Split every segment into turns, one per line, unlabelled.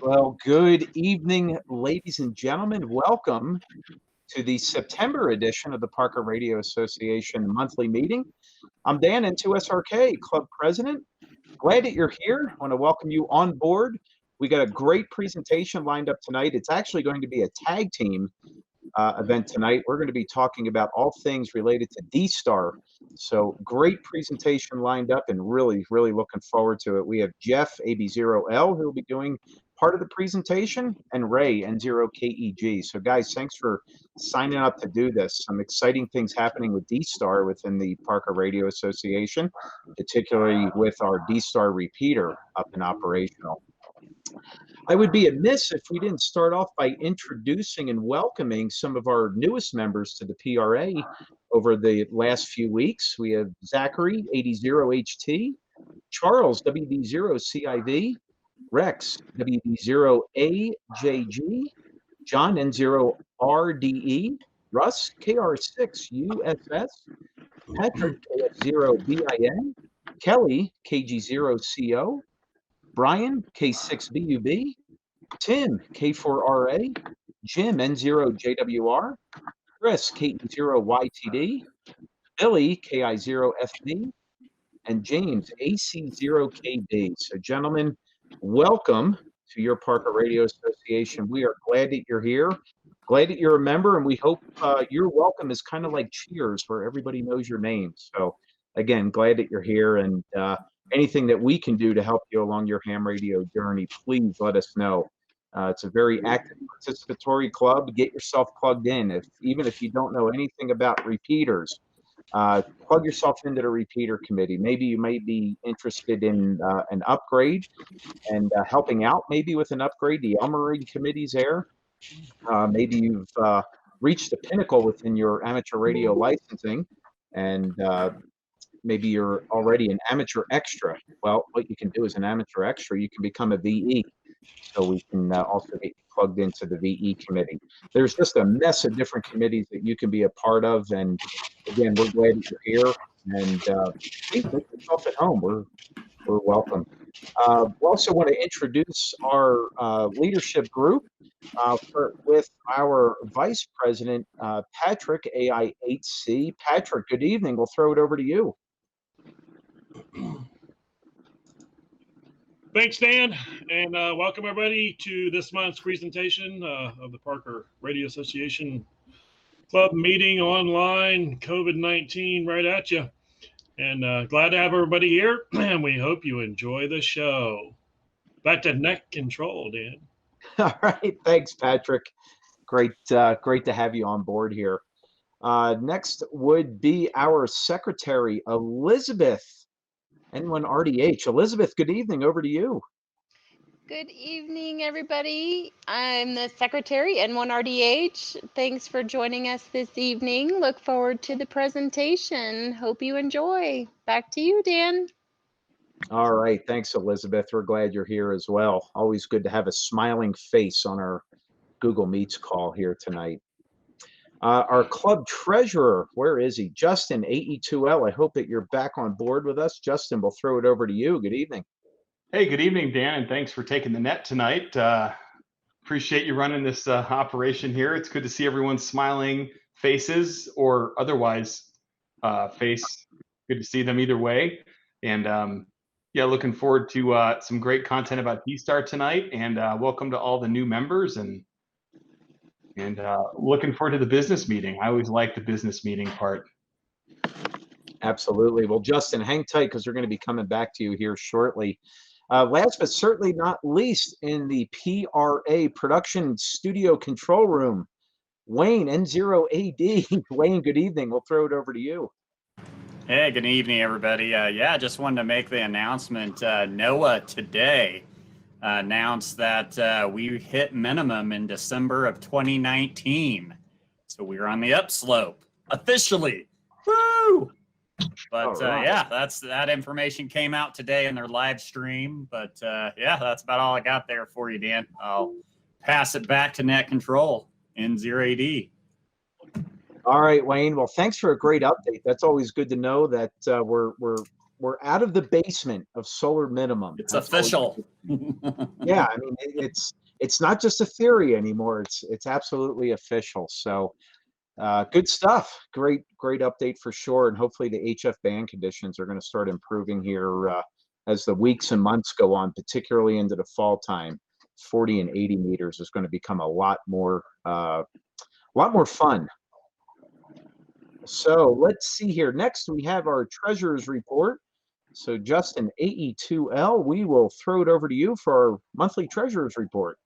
Well, good evening, ladies and gentlemen. Welcome to the September edition of the Parker Radio Association monthly meeting. I'm Dan, N2SRK, Club President. Glad that you're here. I want to welcome you on board. We got a great presentation lined up tonight. It's actually going to be a tag team event tonight. We're going to be talking about all things related to D-Star. So great presentation lined up and really looking forward to it. We have Jeff, AB0L, who will be doing part of the presentation, and Ray, N0KEG. So guys, thanks for signing up to do this. Some exciting things happening with D-Star within the Parker Radio Association, particularly with our D-Star repeater up and operational. I would be amiss if we didn't start off by introducing and welcoming some of our newest members to the PRA over the last few weeks. We have Zachary, 80HT, Charles, WD0CIV, Rex, WD0AJG, John, N0RDE, Russ, KR6USS, Patrick, KF0BIN, Kelly, KG0CO, Brian, K6BUB, Tim, K4RA, Jim, N0JWR, Chris, KE0YTD, Billy, KI0FB, and James, AC0KB. So gentlemen, welcome to your Parker Radio Association. We are glad that you're here, glad that you're a member, and we hope your welcome is kind of like Cheers, where everybody knows your name. So again, glad that you're here, and anything that we can do to help you along your ham radio journey, please let us know. It's a very active participatory club. Get yourself plugged in. Even if you don't know anything about repeaters, plug yourself into the repeater committee. Maybe you might be interested in an upgrade and helping out maybe with an upgrade. The Elmering committee's there. Maybe you've reached the pinnacle within your amateur radio licensing, and maybe you're already an amateur extra. Well, what you can do as an amateur extra, you can become a VE. So we can also get you plugged into the VE committee. There's just a mess of different committees that you can be a part of. And again, we're glad that you're here. And please make yourself at home. We're welcome. We also want to introduce our leadership group with our Vice President, Patrick, AI8C. Patrick, good evening. We'll throw it over to you.
Thanks, Dan, and welcome everybody to this month's presentation of the Parker Radio Association Club meeting online, COVID-19 right at you. And glad to have everybody here, and we hope you enjoy the show. Back to neck control, Dan.
All right, thanks, Patrick. Great to have you on board here. Next would be our secretary, Elizabeth, N1RDH. Elizabeth, good evening. Over to you.
Good evening, everybody. I'm the secretary, N1RDH. Thanks for joining us this evening. Look forward to the presentation. Hope you enjoy. Back to you, Dan.
All right. Thanks, Elizabeth. We're glad you're here as well. Always good to have a smiling face on our Google Meets call here tonight. Our club treasurer, where is he? Justin, AE2L. I hope that you're back on board with us. Justin, we'll throw it over to you. Good evening.
Hey, good evening, Dan, and thanks for taking the net tonight. Appreciate you running this operation here. It's good to see everyone's smiling faces or otherwise face. Good to see them either way. And yeah, looking forward to some great content about D-Star tonight. And welcome to all the new members, and looking forward to the business meeting. I always like the business meeting part.
Absolutely. Well, Justin, hang tight because we're going to be coming back to you here shortly. Last but certainly not least, in the PRA production studio control room, Wayne, N0AD. Wayne, good evening. We'll throw it over to you.
Hey, good evening, everybody. Yeah, just wanted to make the announcement. NOAA today announced that we hit minimum in December of 2019. So we're on the upslope officially. Woo! But
right.
yeah, that information came out today in their live stream. But yeah, that's about all I got there for you, Dan. I'll pass it back to net control, N0AD.
All right, Wayne. Well, thanks for a great update. That's always good to know that we're we're out of the basement of solar minimum.
It's
That's all we
official.
Yeah, I mean, it's not just a theory anymore. It's absolutely official. So good stuff. Great update for sure. And hopefully the HF band conditions are going to start improving here as the weeks and months go on, particularly into the fall time. 40 and 80 meters is going to become a lot more fun. So let's see here. Next, we have our treasurer's report. So Justin, AE2L, we will throw it over to you for our monthly treasurer's report.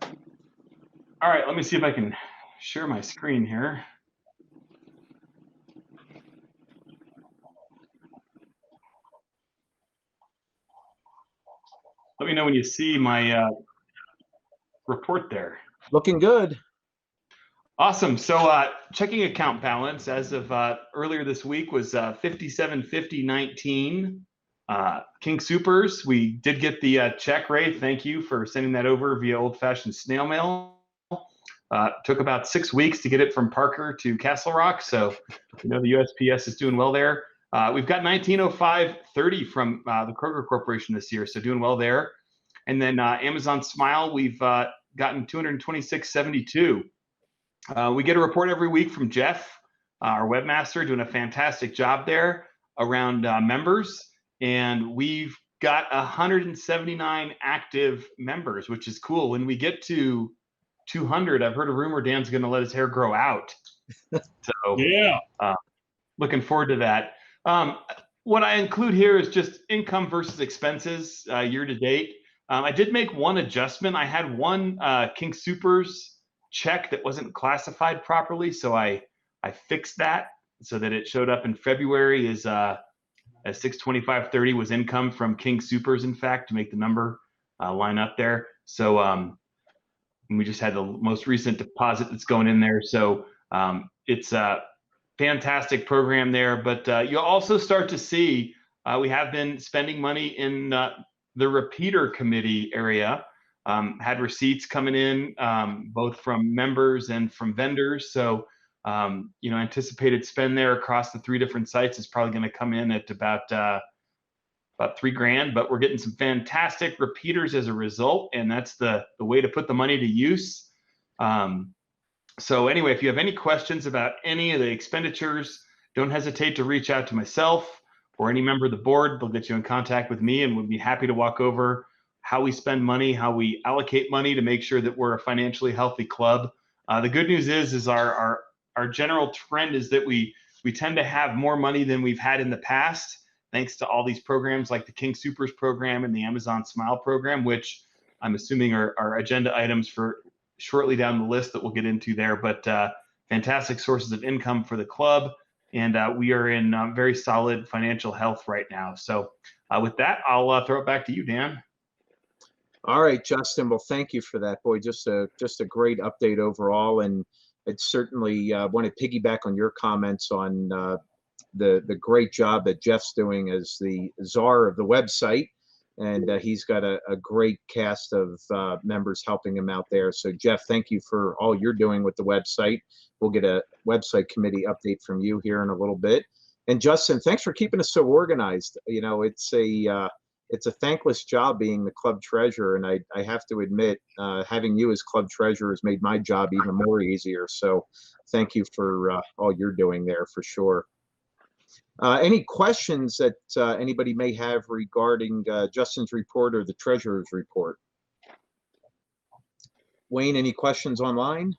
All right, let me see if I can share my screen here. Let me know when you see my report there.
Looking good.
Awesome. So checking account balance as of earlier this week was 5750.19. King Supers, we did get the check, Ray. Thank you for sending that over via old-fashioned snail mail. Took about 6 weeks to get it from Parker to Castle Rock, so you know the USPS is doing well there. We've got 1905.30 from the Kroger Corporation this year, so doing well there. And then Amazon Smile, we've gotten 226.72. We get a report every week from Jeff, our webmaster, doing a fantastic job there around members. And we've got 179 active members, which is cool. When we get to 200, I've heard a rumor Dan's going to let his hair grow out. So
Yeah.
Looking forward to that. What I include here is just income versus expenses year to date. I did make one adjustment. I had one King Supers check that wasn't classified properly, so I fixed that so that it showed up in February as 625.30 was income from King Supers, in fact, to make the number line up there. So we just had the most recent deposit that's going in there. So it's a fantastic program there, but you'll also start to see we have been spending money in the repeater committee area. Had receipts coming in both from members and from vendors. So, anticipated spend there across the 3 different sites is probably going to come in at about $3,000, but we're getting some fantastic repeaters as a result. And that's the way to put the money to use. So anyway, if you have any questions about any of the expenditures, don't hesitate to reach out to myself or any member of the board. They'll get you in contact with me and we'll be happy to walk over how we spend money, how we allocate money to make sure that we're a financially healthy club. The good news is our general trend is that we tend to have more money than we've had in the past, thanks to all these programs like the King Supers program and the Amazon Smile program, which I'm assuming are agenda items for shortly down the list that we'll get into there. But fantastic sources of income for the club, and we are in very solid financial health right now. So with that, I'll throw it back to you, Dan.
All right, Justin. Well, thank you for that, boy. Just a great update overall, and I'd certainly want to piggyback on your comments on the great job that Jeff's doing as the czar of the website, and he's got a great cast of members helping him out there. So, Jeff, thank you for all you're doing with the website. We'll get a website committee update from you here in a little bit. And Justin, thanks for keeping us so organized. You know, it's a thankless job being the club treasurer, and I have to admit, having you as club treasurer has made my job even more easier. So thank you for all you're doing there for sure. Any questions that anybody may have regarding Justin's report or the treasurer's report? Wayne, any questions online?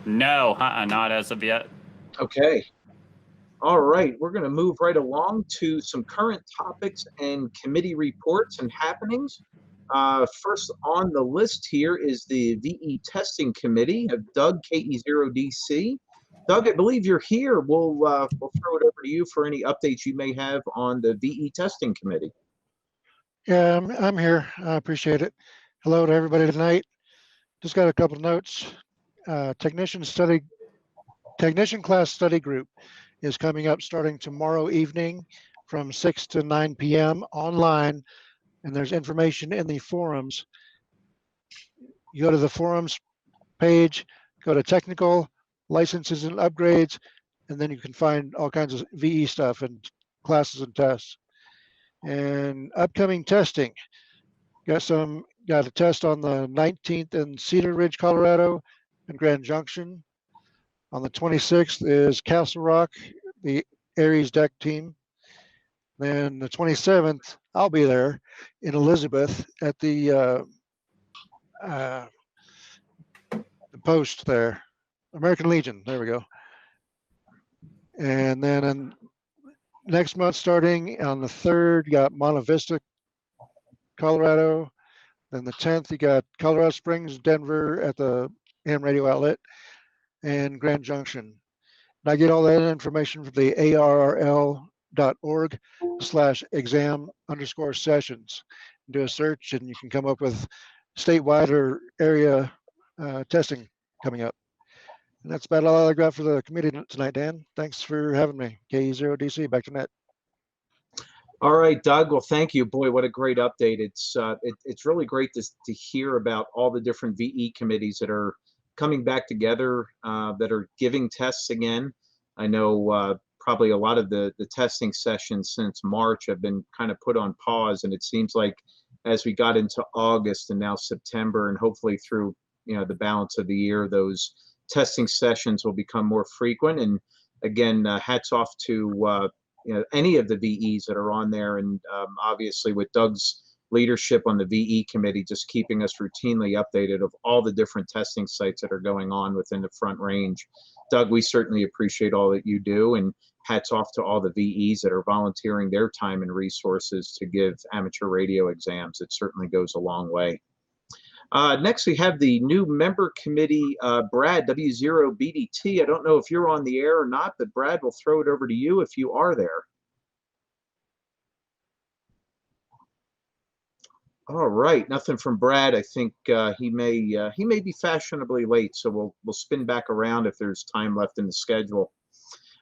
No, not as of yet.
Okay. All right, we're going to move right along to some current topics and committee reports and happenings. First on the list here is the VE testing committee of Doug, KE0DC. Doug, I believe you're here. We'll throw it over to you for any updates you may have on the VE testing committee.
Yeah, I'm here. I appreciate it. Hello to everybody tonight. Just got a couple notes. Technician class study group is coming up starting tomorrow evening from 6 to 9 p.m. online, and there's information in the forums. You go to the forums page, go to technical, licenses and upgrades, and then you can find all kinds of VE stuff and classes and tests. And upcoming testing, got a test on the 19th in Cedar Ridge, Colorado, and Grand Junction. On the 26th is Castle Rock, the Aries deck team. Then the 27th, I'll be there in Elizabeth at the post there, American Legion. There we go. And then next month, starting on the 3rd, you got Monte Vista, Colorado. Then the 10th, you got Colorado Springs, Denver at the AM radio outlet, and Grand Junction. And I get all that information from the arrl.org/exam_sessions. Do a search and you can come up with statewide or area testing coming up. And that's about all I got for the committee tonight, Dan. Thanks for having me. KE0DC, back to net.
All right, Doug. Well, thank you. Boy, what a great update. It's really great to hear about all the different VE committees that are coming back together, that are giving tests again. I know probably a lot of the testing sessions since March have been kind of put on pause, and it seems like as we got into August and now September, and hopefully through the balance of the year, those testing sessions will become more frequent. And again, hats off to any of the VEs that are on there, and obviously with Doug's leadership on the VE committee, just keeping us routinely updated of all the different testing sites that are going on within the Front Range. Doug, we certainly appreciate all that you do, and hats off to all the VEs that are volunteering their time and resources to give amateur radio exams. It certainly goes a long way. Next, we have the new member committee, Brad, W0BDT. I don't know if you're on the air or not, but Brad, we'll throw it over to you if you are there. All right, nothing from Brad. I think he may be fashionably late, so we'll spin back around if there's time left in the schedule.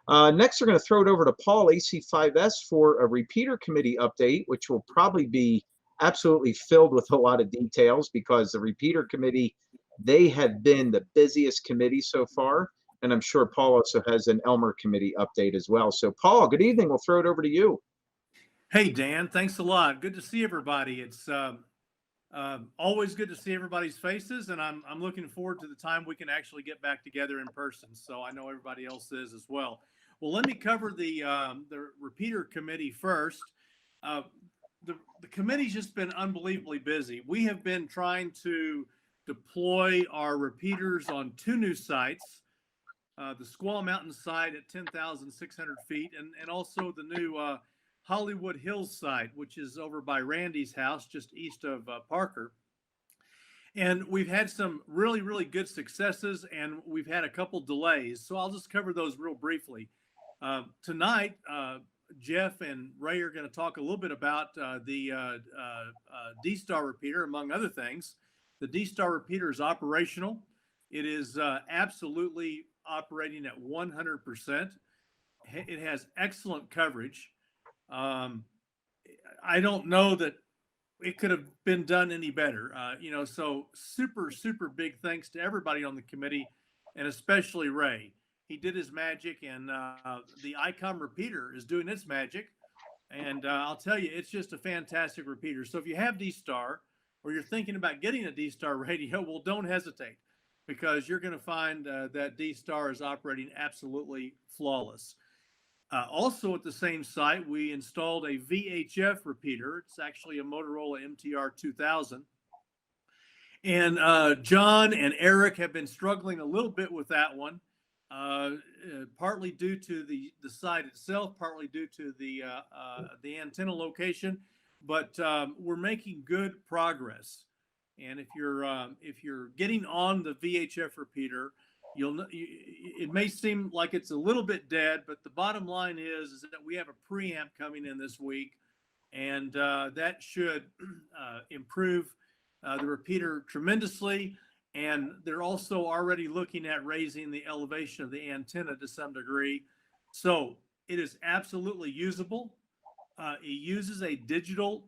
Next, we're going to throw it over to Paul, AC5S, for a repeater committee update, which will probably be absolutely filled with a lot of details, because the repeater committee, they have been the busiest committee so far, and I'm sure Paul also has an Elmer committee update as well. So Paul, good evening. We'll throw it over to you.
Hey Dan, thanks a lot. Good to see everybody. It's always good to see everybody's faces, and I'm looking forward to the time we can actually get back together in person. So I know everybody else is as well. Well, let me cover the repeater committee first. The committee's just been unbelievably busy. We have been trying to deploy our repeaters on 2 new sites, the Squaw Mountain site at 10,600 feet, and also the new Hollywood Hills site, which is over by Randy's house, just east of Parker. And we've had some really, really good successes, and we've had a couple delays. So I'll just cover those real briefly. Tonight, Jeff and Ray are going to talk a little bit about the D-Star repeater, among other things. The D-Star repeater is operational. It is absolutely operating at 100%. It has excellent coverage. I don't know that it could have been done any better. So super, super big thanks to everybody on the committee, and especially Ray. He did his magic, and the ICOM repeater is doing its magic. And I'll tell you, it's just a fantastic repeater. So if you have D-Star, or you're thinking about getting a D-Star radio, well, don't hesitate, because you're going to find that D-Star is operating absolutely flawless. Also at the same site, we installed a VHF repeater. It's actually a Motorola MTR 2000. And John and Eric have been struggling a little bit with that one. Partly due to the site itself, partly due to the antenna location, but we're making good progress. And if you're getting on the VHF repeater, it may seem like it's a little bit dead, but the bottom line is that we have a preamp coming in this week, and that should improve the repeater tremendously. And they're also already looking at raising the elevation of the antenna to some degree. So it is absolutely usable. It uses a digital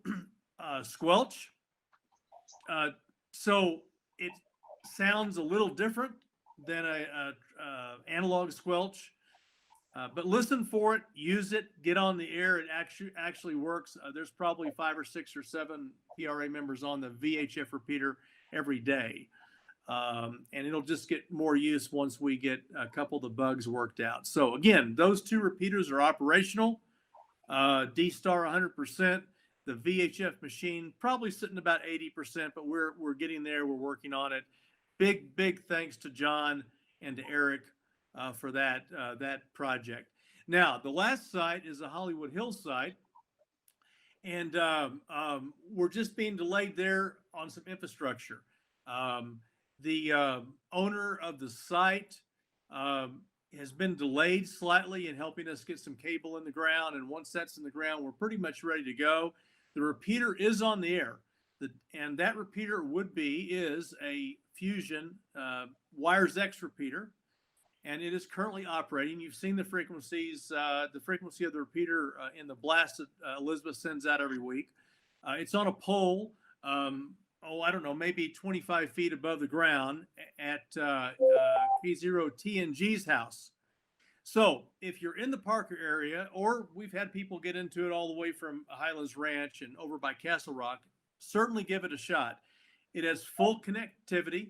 squelch. So it sounds a little different than a analog squelch. But listen for it, use it, get on the air. It actually works. There's probably 5 or 6 or 7 PRA members on the VHF repeater every day. And it'll just get more use once we get a couple of the bugs worked out. So again, those 2 repeaters are operational. D-Star 100%. The VHF machine probably sitting about 80%, but we're getting there. We're working on it. Big thanks to John and to Eric for that project. Now, the last site is the Hollywood Hills site, and we're just being delayed there on some infrastructure. The owner of the site has been delayed slightly in helping us get some cable in the ground, and once that's in the ground, we're pretty much ready to go. The repeater is on the air, and that repeater is a Fusion Wires X repeater, and it is currently operating. You've seen the frequencies, the frequency of the repeater in the blast that Elizabeth sends out every week. It's on a pole, I don't know, maybe 25 feet above the ground at K0TNG's house. So if you're in the Parker area, or we've had people get into it all the way from Highlands Ranch and over by Castle Rock, certainly give it a shot. It has full connectivity.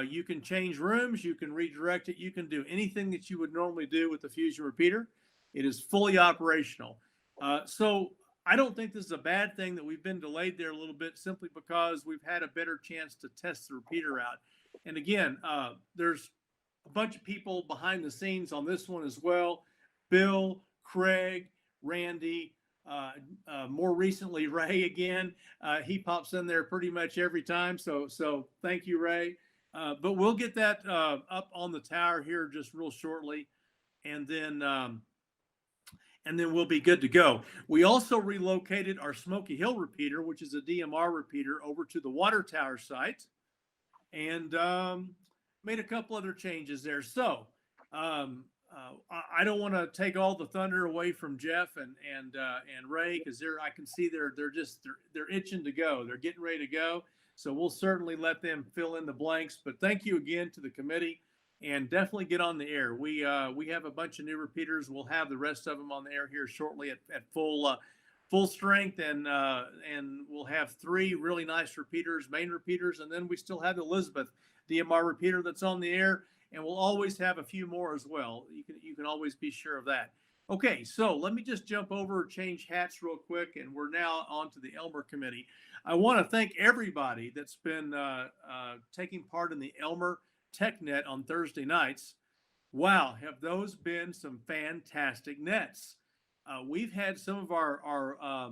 You can change rooms, you can redirect it, you can do anything that you would normally do with the Fusion repeater. It is fully operational. So I don't think this is a bad thing that we've been delayed there a little bit, simply because we've had a better chance to test the repeater out. And again, there's a bunch of people behind the scenes on this one as well. Bill, Craig, Randy, more recently, Ray again. He pops in there pretty much every time. So thank you, Ray. But we'll get that up on the tower here just real shortly. And then we'll be good to go. We also relocated our Smoky Hill repeater, which is a DMR repeater, over to the water tower site, and made a couple other changes there. So I don't want to take all the thunder away from Jeff and Ray, because I can see they're itching to go. They're getting ready to go. So we'll certainly let them fill in the blanks. But thank you again to the committee, and definitely get on the air. We have a bunch of new repeaters. We'll have the rest of them on the air here shortly at full strength, and we'll have 3 really nice repeaters, main repeaters, and then we still have the Elizabeth DMR repeater that's on the air, and we'll always have a few more as well. You can always be sure of that. Okay, so let me just jump over, change hats real quick, and we're now on to the Elmer Committee. I want to thank everybody that's been taking part in the Elmer TechNet on Thursday nights. Wow, have those been some fantastic nets. We've had some of our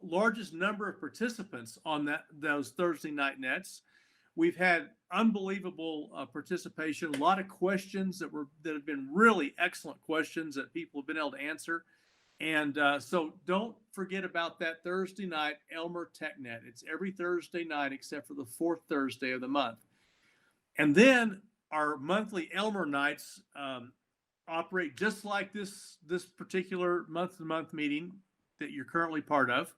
largest number of participants on those Thursday night nets. We've had unbelievable participation, a lot of questions that have been really excellent questions that people have been able to answer. And so don't forget about that Thursday night Elmer TechNet. It's every Thursday night except for the 4th Thursday of the month. And then our monthly Elmer nights operate just like this particular month-to-month meeting that you're currently part of.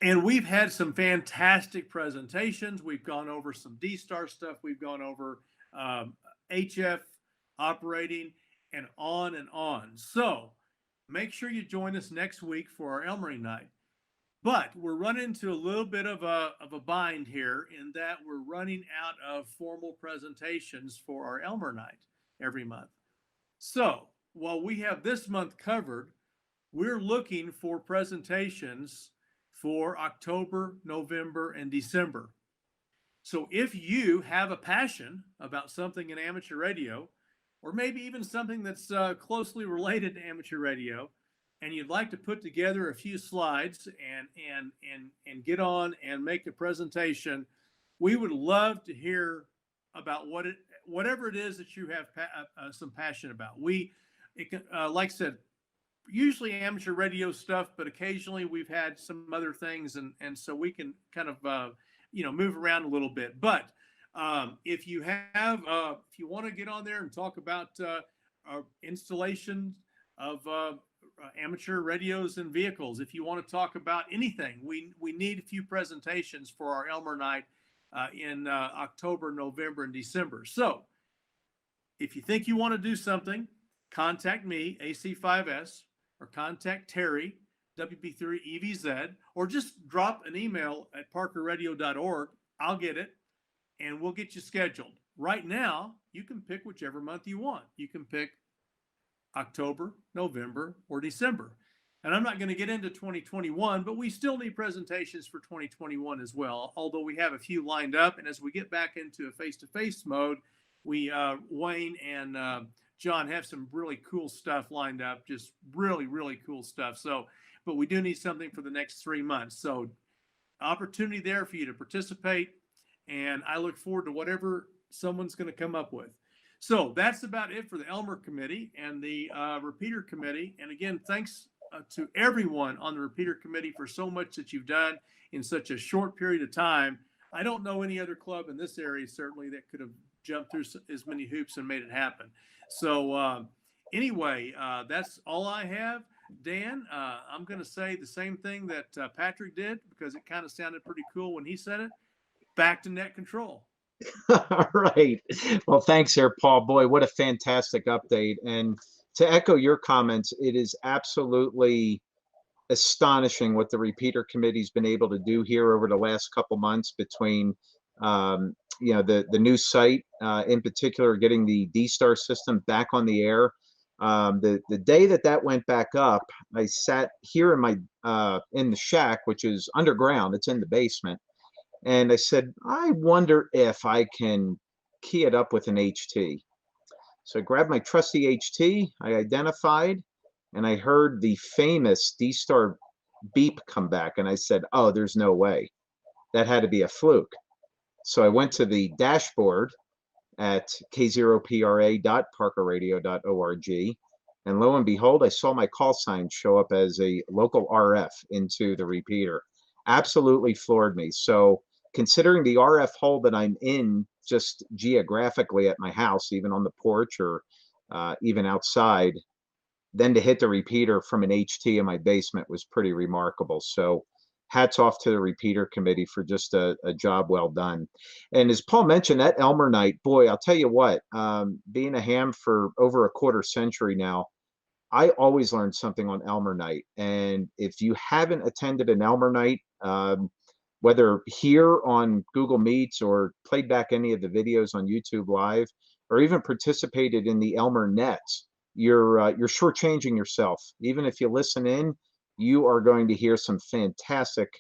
And we've had some fantastic presentations. We've gone over some D-Star stuff. We've gone over HF operating, and on and on. So make sure you join us next week for our Elmering night. But we're running into a little bit of a bind here, in that we're running out of formal presentations for our Elmer night every month. So while we have this month covered, we're looking for presentations for October, November, and December. So if you have a passion about something in amateur radio, or maybe even something that's closely related to amateur radio, and you'd like to put together a few slides and get on and make a presentation, we would love to hear about whatever it is that you have some passion about. Like I said, usually amateur radio stuff, but occasionally we've had some other things, and so we can kind of move around a little bit. But if you want to get on there and talk about installation of amateur radios and vehicles, if you want to talk about anything, we need a few presentations for our Elmer night in October, November, and December. So if you think you want to do something, contact me, AC5S, or contact Terry, WB3EVZ, or just drop an email at parkerradio.org. I'll get it, and we'll get you scheduled. Right now, you can pick whichever month you want. You can pick October, November, or December. And I'm not going to get into 2021, but we still need presentations for 2021 as well, although we have a few lined up. And as we get back into a face-to-face mode, we, Wayne and John, have some really cool stuff lined up, just really, really cool stuff. So, but we do need something for the next 3 months. So opportunity there for you to participate. And I look forward to whatever someone's going to come up with. So that's about it for the Elmer Committee and the Repeater Committee. And again, thanks to everyone on the Repeater Committee for so much that you've done in such a short period of time. I don't know any other club in this area, certainly, that could have jumped through as many hoops and made it happen. So anyway, that's all I have. Dan, I'm going to say the same thing that Patrick did, because it kind of sounded pretty cool when he said it. Back to net control.
All right. Well, thanks there, Paul. Boy, what a fantastic update. And to echo your comments, it is absolutely astonishing what the Repeater Committee's been able to do here over the last couple months between, the new site, in particular, getting the D-Star system back on the air. The day that went back up, I sat here in my in the shack, which is underground. It's in the basement. And I said, I wonder if I can key it up with an HT. So I grabbed my trusty HT, I identified, and I heard the famous D-Star beep come back. And I said, oh, there's no way. That had to be a fluke. So I went to the dashboard at k0pra.parkerradio.org. And lo and behold, I saw my call sign show up as a local RF into the repeater. Absolutely floored me. So considering the RF hole that I'm in just geographically at my house, even on the porch or even outside, then to hit the repeater from an HT in my basement was pretty remarkable. So hats off to the Repeater Committee for just a job well done. And as Paul mentioned, that Elmer night, boy, I'll tell you what, being a ham for over a quarter century now, I always learn something on Elmer night. And if you haven't attended an Elmer night, whether here on Google Meets or played back any of the videos on YouTube Live, or even participated in the Elmer Nets, you're shortchanging yourself. Even if you listen in, you are going to hear some fantastic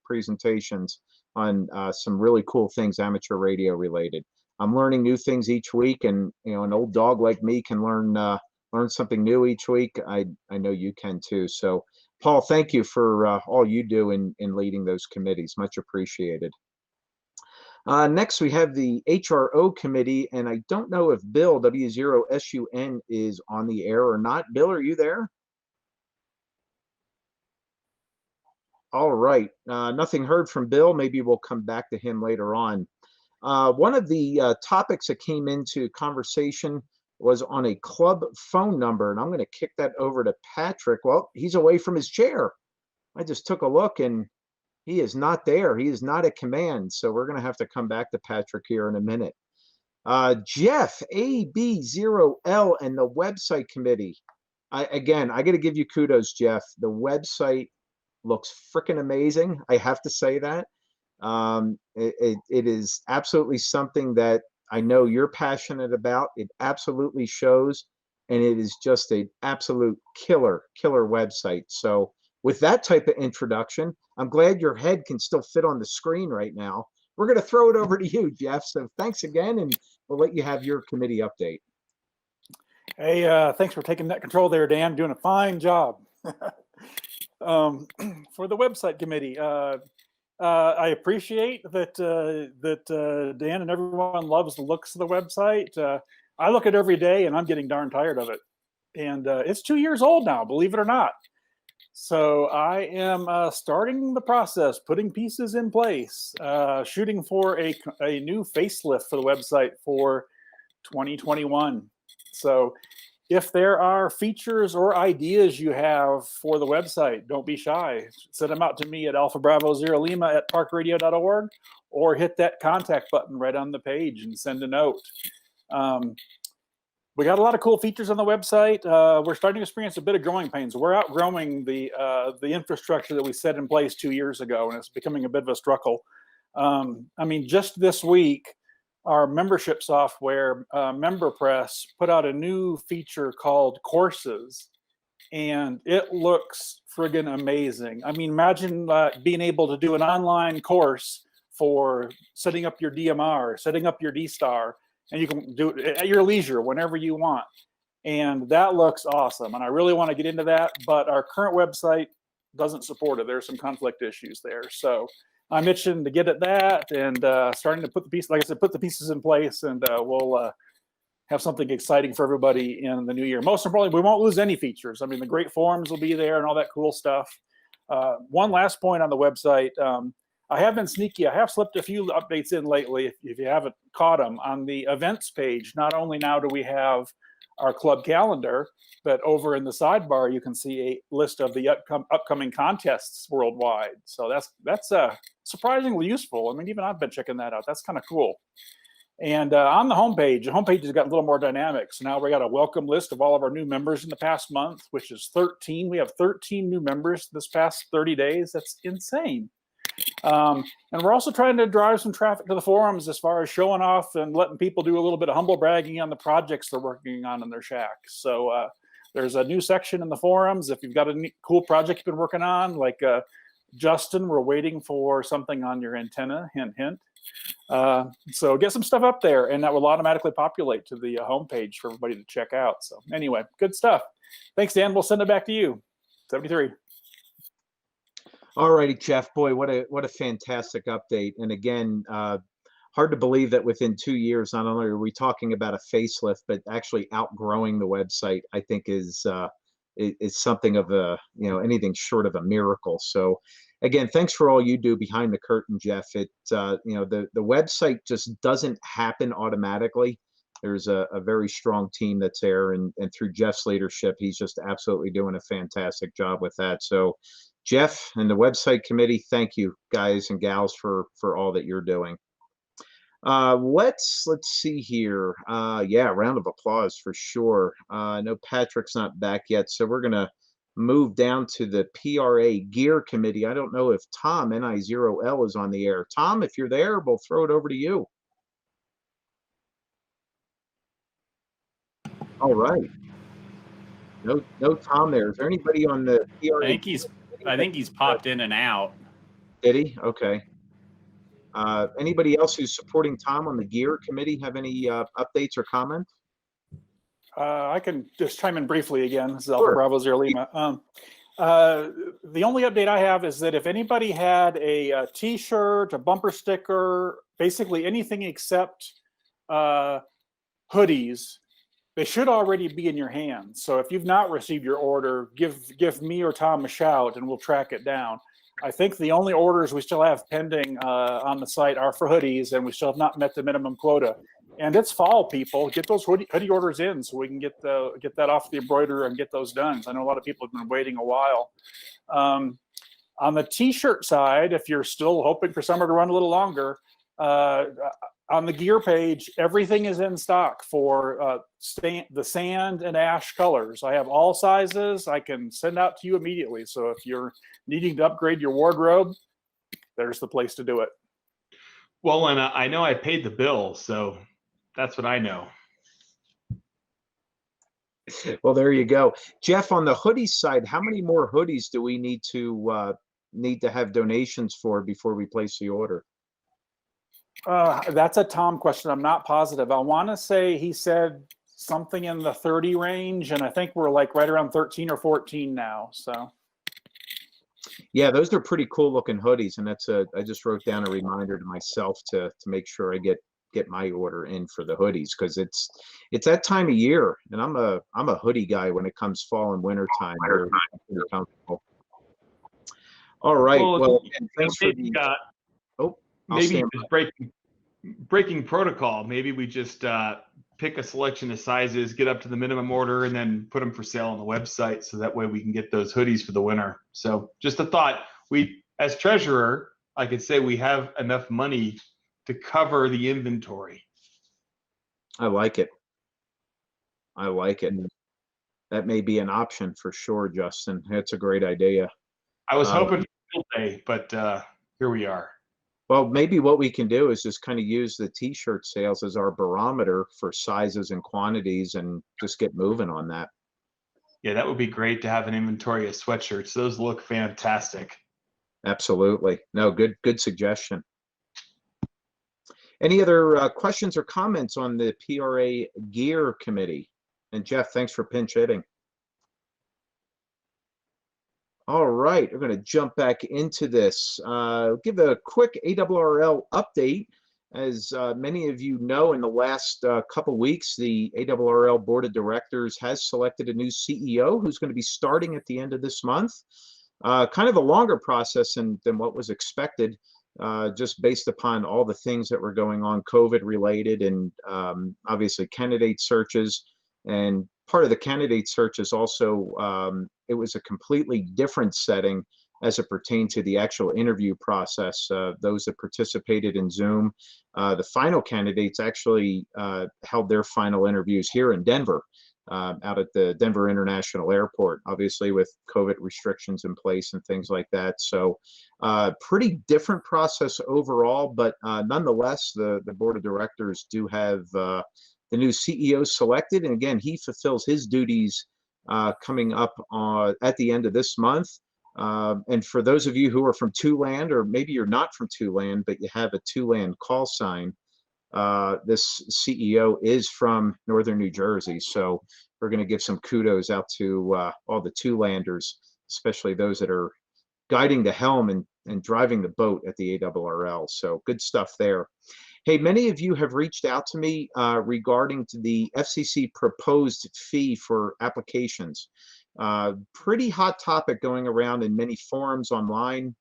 presentations on some really cool things amateur radio related. I'm learning new things each week, and an old dog like me can learn something new each week. I know you can too. So Paul, thank you for all you do in leading those committees. Much appreciated. Next, we have the HRO committee, and I don't know if Bill, W0SUN, is on the air or not. Bill, are you there? All right. Nothing heard from Bill. Maybe we'll come back to him later on. One of the topics that came into conversation was on a club phone number, and I'm going to kick that over to Patrick. Well, he's away from his chair. I just took a look, and he is not there. He is not at command, so we're going to have to come back to Patrick here in a minute. Jeff, AB0L, and the website committee. I got to give you kudos, Jeff. The website looks freaking amazing. I have to say that. It is absolutely something that I know you're passionate about. It absolutely shows, and it is just an absolute killer website. So with that type of introduction, I'm glad your head can still fit on the screen right now. We're going to throw it over to you, Jeff. So thanks again, and we'll let you have your committee update.
Hey, thanks for taking that control there, Dan. Doing a fine job. For the website committee, I appreciate that Dan and everyone loves the looks of the website. I look at it every day, and I'm getting darn tired of it. And it's 2 years old now, believe it or not. So I am starting the process, putting pieces in place, shooting for a new facelift for the website for 2021. So if there are features or ideas you have for the website, don't be shy. Send them out to me at Alpha Bravo Zero Lima at parkradio.org, or hit that contact button right on the page and send a note. we got a lot of cool features on the website. We're starting to experience a bit of growing pains. We're outgrowing the infrastructure that we set in place 2 years ago, and it's becoming a bit of a struggle. I mean, just this week, our membership software, MemberPress, put out a new feature called Courses, and it looks friggin' amazing. I mean, imagine being able to do an online course for setting up your DMR, setting up your D-Star, and you can do it at your leisure whenever you want. And that looks awesome. And I really want to get into that, but our current website doesn't support it. There's some conflict issues there. So I'm itching to get at that and starting to put the pieces, like I said, put the pieces in place, and we'll have something exciting for everybody in the new year. Most importantly, we won't lose any features. I mean, the great forums will be there and all that cool stuff. One last point on the website. I have been sneaky. I have slipped a few updates in lately. If you haven't caught them, on the events page, not only now do we have our club calendar, but over in the sidebar, you can see a list of the upcoming contests worldwide. So that's surprisingly useful. I mean, even I've been checking that out. That's kind of cool. And on the homepage has got a little more dynamic. So now we got a welcome list of all of our new members in the past month, which is 13. We have 13 new members this past 30 days. That's insane. And we're also trying to drive some traffic to the forums as far as showing off and letting people do a little bit of humble bragging on the projects they're working on in their shacks. So there's a new section in the forums. If you've got a neat, cool project you've been working on, like Justin, we're waiting for something on your antenna, hint, hint. So get some stuff up there, and that will automatically populate to the homepage for everybody to check out. So anyway, good stuff. Thanks, Dan. We'll send it back to you. 73.
All righty, Jeff. Boy, what a fantastic update. And again, hard to believe that within 2 years, not only are we talking about a facelift, but actually outgrowing the website, I think is something of a, anything short of a miracle. So again, thanks for all you do behind the curtain, Jeff. The website just doesn't happen automatically. There's a very strong team that's there, and through Jeff's leadership, he's just absolutely doing a fantastic job with that. So Jeff and the website committee, thank you guys and gals for all that you're doing. Let's see here. Yeah, round of applause for sure. I know Patrick's not back yet, so we're gonna move down to the PRA Gear Committee. I don't know if Tom NI0L is on the air. Tom, if you're there, we'll throw it over to you. All right. No Tom there. Is there anybody on the PRA?
I think he's popped in and out.
Did he? Okay. Anybody else who's supporting Tom on the Gear Committee have any updates or comments?
I can just chime in briefly again. This is
Sure.
Alpha Bravo Zero Lima. The only update I have is that if anybody had a T-shirt, a bumper sticker, basically anything except hoodies, they should already be in your hands. So if you've not received your order, give me or Tom a shout and we'll track it down. I think the only orders we still have pending on the site are for hoodies, and we still have not met the minimum quota. And it's fall, people. Get those hoodie orders in so we can get that off the embroiderer and get those done. I know a lot of people have been waiting a while. On the T-shirt side, if you're still hoping for summer to run a little longer, on the gear page, everything is in stock for the sand and ash colors. I have all sizes. I can send out to you immediately. So if you're needing to upgrade your wardrobe, there's the place to do it.
Well, and I know I paid the bill, so that's what I know.
Well, there you go. Jeff, on the hoodie side, how many more hoodies do we need to have donations for before we place the order?
That's a Tom question. I'm not positive. I want to say he said something in the 30 range, and I think we're like right around 13 or 14 now. So
yeah, those are pretty cool looking hoodies, and I just wrote down a reminder to myself to make sure I get my order in for the hoodies, because it's that time of year, and I'm a hoodie guy when it comes fall and winter time. They're pretty comfortable. All right. Well, thanks for the.
Maybe just breaking protocol. Maybe we just pick a selection of sizes, get up to the minimum order, and then put them for sale on the website, so that way we can get those hoodies for the winter. So just a thought. We, as treasurer, I could say we have enough money to cover the inventory.
I like it. I like it. That may be an option for sure, Justin. That's a great idea.
I was hoping for field day, but here we are.
Well, maybe what we can do is just kind of use the t-shirt sales as our barometer for sizes and quantities and just get moving on that.
Yeah, that would be great to have an inventory of sweatshirts. Those look fantastic.
Absolutely. No, good suggestion. Any other questions or comments on the PRA Gear Committee? And Jeff, thanks for pinch hitting. All right, we're going to jump back into this. Give a quick ARRL update. As many of you know, in the last couple weeks, the ARRL Board of Directors has selected a new CEO who's going to be starting at the end of this month. Kind of a longer process than what was expected, just based upon all the things that were going on, COVID related, and obviously candidate searches. And part of the candidate search is also, it was a completely different setting as it pertained to the actual interview process. Those that participated in Zoom, the final candidates actually held their final interviews here in Denver, out at the Denver International Airport, obviously with COVID restrictions in place and things like that. So pretty different process overall, but nonetheless, the Board of Directors do have the new CEO selected. And again, he fulfills his duties coming up at the end of this month. And for those of you who are from Tuland, or maybe you're not from Tuland, but you have a Tuland call sign, this CEO is from Northern New Jersey. So we're going to give some kudos out to all the Tulanders, especially those that are guiding the helm and driving the boat at the ARRL. So good stuff there. Hey, many of you have reached out to me regarding to the FCC proposed fee for applications. Pretty hot topic going around in many forums online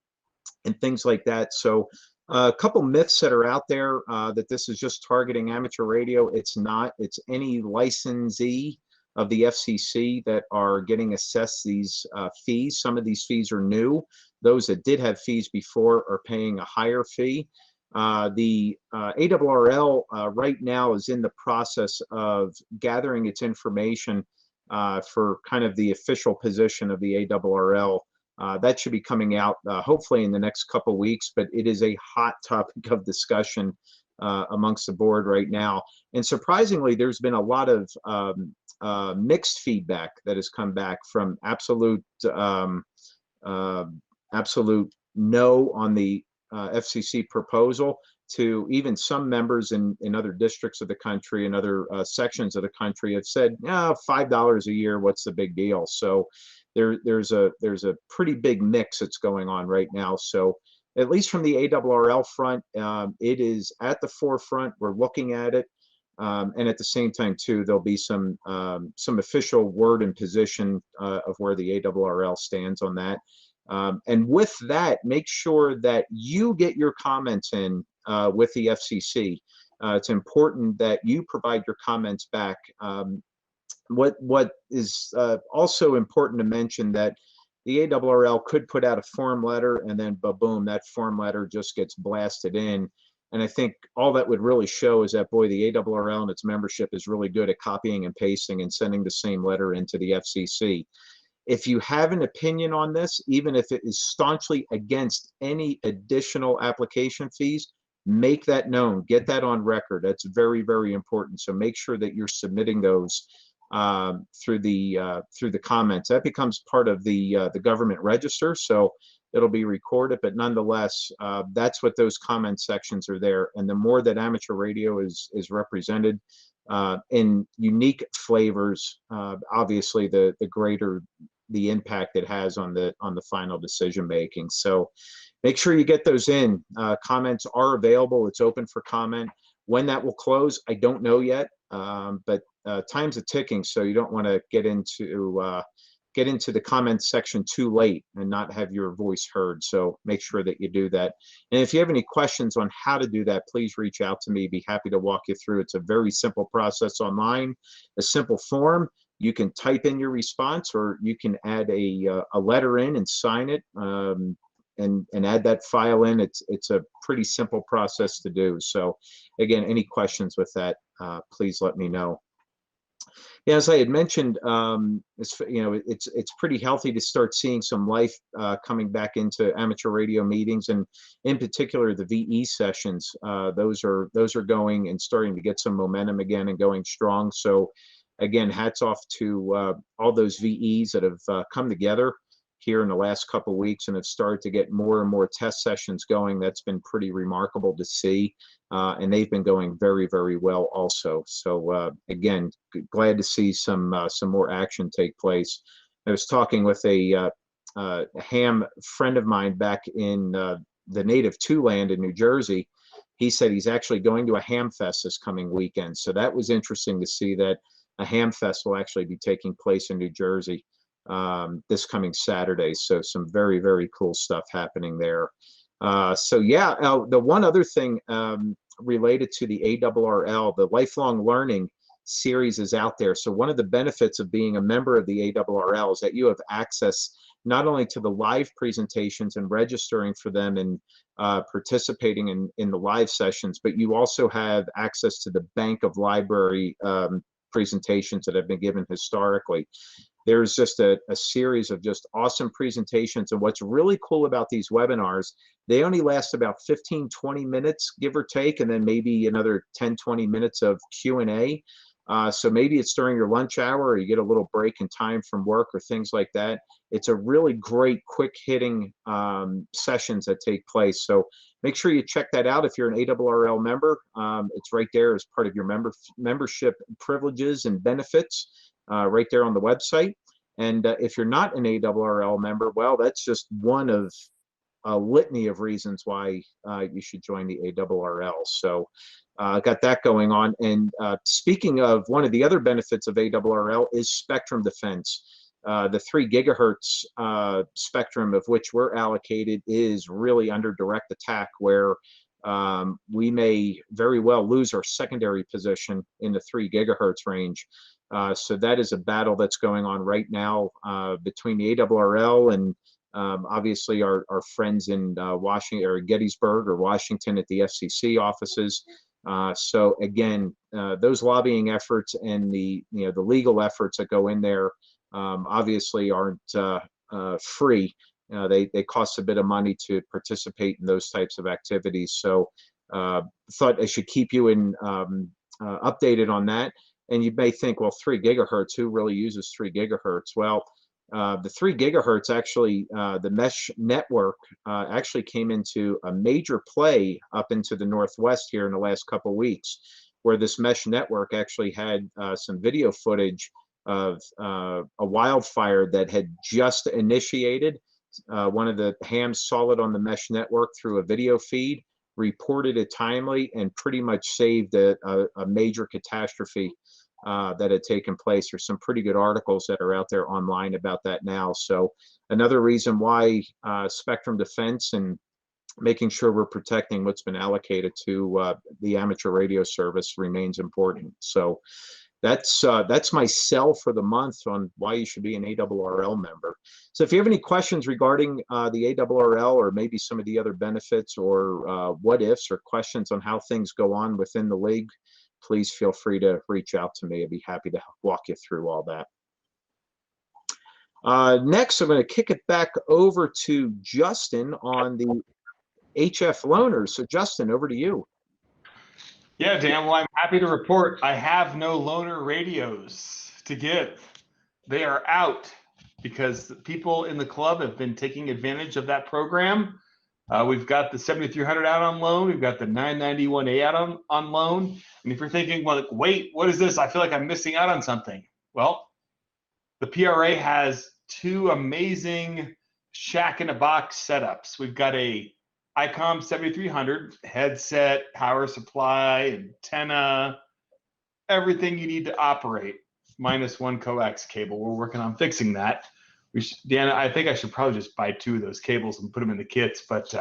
and things like that. So a couple myths that are out there, that this is just targeting amateur radio. It's not. It's any licensee of the FCC that are getting assessed these fees. Some of these fees are new. Those that did have fees before are paying a higher fee. The ARRL right now is in the process of gathering its information for kind of the official position of the ARRL. That should be coming out hopefully in the next couple weeks, but it is a hot topic of discussion amongst the board right now. And surprisingly, there's been a lot of mixed feedback that has come back from absolute no on the FCC proposal to even some members in other districts of the country and other sections of the country have said, yeah, $5 a year, what's the big deal? So there's a pretty big mix that's going on right now. So at least from the ARRL front, it is at the forefront. We're looking at it. And at the same time, too, there'll be some official word and position of where the ARRL stands on that. And with that, make sure that you get your comments in with the FCC. It's important that you provide your comments back. What is also important to mention that the ARRL could put out a form letter and then boom, that form letter just gets blasted in. And I think all that would really show is that, boy, the ARRL and its membership is really good at copying and pasting and sending the same letter into the FCC. If you have an opinion on this, even if it is staunchly against any additional application fees, make that known. Get that on record. That's very, very important. So make sure that you're submitting those through the comments. That becomes part of the government register, so it'll be recorded. But nonetheless, that's what those comment sections are there. And the more that amateur radio is represented in unique flavors, obviously the greater the impact it has on the final decision making. So make sure you get those in. Comments are available. It's open for comment. When that will close, I don't know yet, but time's a ticking, so you don't want to get into the comments section too late and not have your voice heard. So make sure that you do that. And if you have any questions on how to do that, please reach out to me. Be happy to walk you through. It's a very simple process online, a simple form. You can type in your response, or you can add a letter in and sign it, and add that file in. It's a pretty simple process to do. So again, any questions with that, please let me know. Yeah, as I had mentioned, it's pretty healthy to start seeing some life coming back into amateur radio meetings, and in particular the VE sessions. Those are going and starting to get some momentum again and going strong. So, again, hats off to all those VEs that have come together here in the last couple of weeks and have started to get more and more test sessions going. That's been pretty remarkable to see. And they've been going very, very well also. So again, glad to see some more action take place. I was talking with a ham friend of mine back in the native two land in New Jersey. He said he's actually going to a ham fest this coming weekend. So that was interesting to see that a ham fest will actually be taking place in New Jersey this coming Saturday. So some very, very cool stuff happening there. So yeah, the one other thing related to the ARRL, the lifelong learning series is out there. So one of the benefits of being a member of the ARRL is that you have access not only to the live presentations and registering for them and participating in the live sessions, but you also have access to the bank of library presentations that have been given historically. There's just a series of just awesome presentations. And what's really cool about these webinars, they only last about 15, 20 minutes, give or take, and then maybe another 10, 20 minutes of Q&A. So maybe it's during your lunch hour or you get a little break in time from work or things like that. It's a really great, quick hitting sessions that take place. So make sure you check that out if you're an ARRL member. It's right there as part of your membership privileges and benefits. Right there on the website. And if you're not an ARRL member, well, that's just one of a litany of reasons why you should join the ARRL. So got that going on. And speaking of, one of the other benefits of ARRL is spectrum defense. The 3 gigahertz spectrum of which we're allocated is really under direct attack, where we may very well lose our secondary position in the 3 gigahertz range. So that is a battle that's going on right now between the ARRL and obviously our friends in Washington or Gettysburg or Washington at the FCC offices. So again, those lobbying efforts and the legal efforts that go in there obviously aren't free. They cost a bit of money to participate in those types of activities. So thought I should keep you updated on that. And you may think, well, 3 gigahertz, who really uses 3 gigahertz? Well, the 3 gigahertz actually, the mesh network actually came into a major play up into the Northwest here in the last couple of weeks, where this mesh network actually had some video footage of a wildfire that had just initiated. One of the hams saw it on the mesh network through a video feed, reported it timely, and pretty much saved a major catastrophe that had taken place. There's some pretty good articles that are out there online about that now. So another reason why spectrum defense and making sure we're protecting what's been allocated to the amateur radio service remains important. So that's my sell for the month on why you should be an ARRL member. So if you have any questions regarding the ARRL or maybe some of the other benefits or what ifs or questions on how things go on within the league, please feel free to reach out to me. I'd be happy to walk you through all that. Next, I'm going to kick it back over to Justin on the HF loaners. So Justin, over to you.
Yeah, Dan, well, I'm happy to report I have no loaner radios to give. They are out because people in the club have been taking advantage of that program. We've got the 7300 out on loan. We've got the 991A out on loan. And if you're thinking, well, wait, what is this? I feel like I'm missing out on something. Well, the PRA has 2 amazing shack-in-a-box setups. We've got a ICOM 7300 headset, power supply, antenna, everything you need to operate, minus 1 coax cable. We're working on fixing that. Dan, I think I should probably just buy 2 of those cables and put them in the kits. But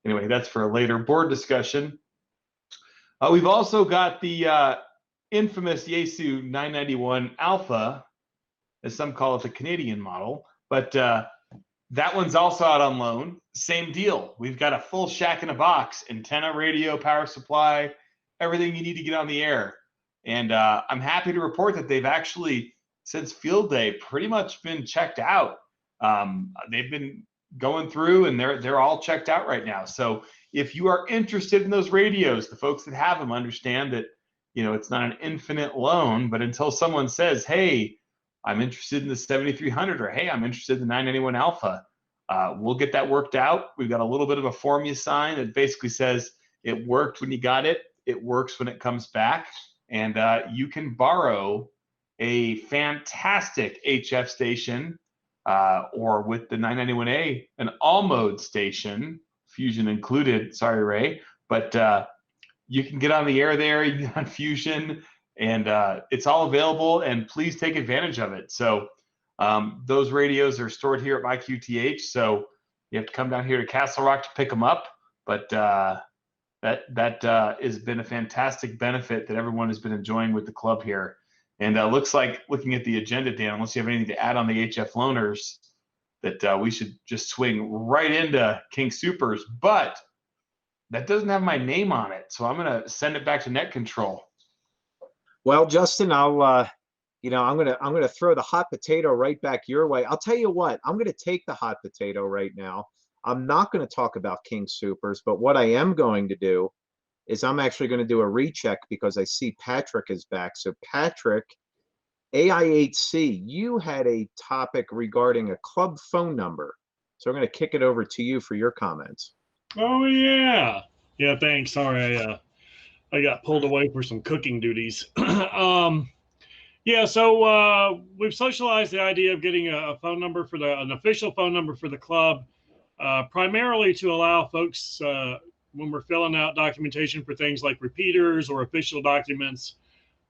anyway, that's for a later board discussion. We've also got the infamous Yaesu 991 Alpha, as some call it, the Canadian model. But that one's also out on loan. Same deal. We've got a full shack in a box, antenna, radio, power supply, everything you need to get on the air. And I'm happy to report that they've actually, since field day, pretty much been checked out. They've been going through and they're all checked out right now. So if you are interested in those radios, the folks that have them understand that, you know, it's not an infinite loan, but until someone says, hey, I'm interested in the 7300, or hey, I'm interested in the 991 Alpha, we'll get that worked out. We've got a little bit of a form you sign that basically says it worked when you got it, it works when it comes back, and you can borrow a fantastic HF station, or with the 991A, an all mode station, Fusion included. Sorry, Ray, but you can get on the air there, you can get on Fusion, and it's all available, and please take advantage of it. So those radios are stored here at MyQTH, so you have to come down here to Castle Rock to pick them up, but that has been a fantastic benefit that everyone has been enjoying with the club here. And looks like, looking at the agenda, Dan, unless you have anything to add on the HF loaners, that we should just swing right into King Supers, but that doesn't have my name on it, so I'm going to send it back to net control.
Well, Justin, I'll you know, I'm gonna throw the hot potato right back your way. I'll tell you what, I'm gonna take the hot potato right now. I'm not going to talk about King Supers, but what I am going to do is I'm actually going to do a recheck because I see Patrick is back. So Patrick, AI8C, you had a topic regarding a club phone number. So I'm going to kick it over to you for your comments.
Oh yeah, yeah. Thanks. Sorry, I got pulled away for some cooking duties. Yeah, so we've socialized the idea of getting a phone number for an official phone number for the club, primarily to allow folks when we're filling out documentation for things like repeaters or official documents,